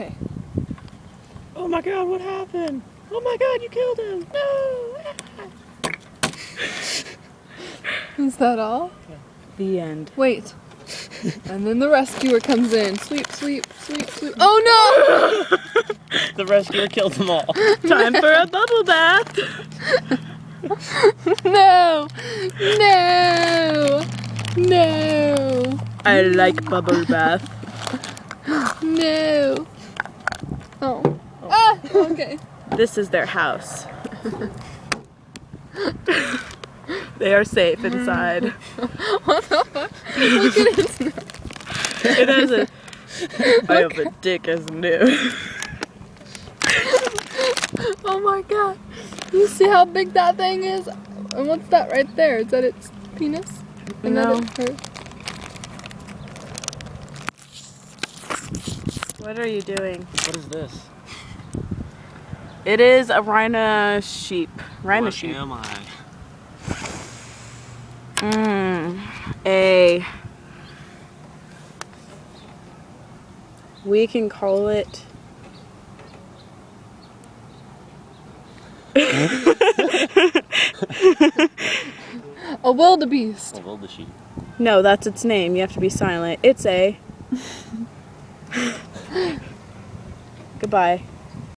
Okay. Oh my god, what happened? Oh my god, you killed him! No! Is that all? The end. Wait. And then the rescuer comes in. Sweep, sweep, sweep, sweep. Oh The rescuer killed them all. Time for a bubble bath! no! No! No! I like bubble bath. No! Oh. Ah! Okay. This is their house. They are safe inside. What the fuck? Look at it. It has a... I have a dick as new. Oh my god. You see how big that thing is? And what's that right there? Is that its penis? And No. that it's her? What are you doing? What is this? It is a rhino sheep. Rhino What sheep. am I? We can call it... A wildebeest. A wildebeest. No, that's its name. You have to be silent. It's a... Goodbye.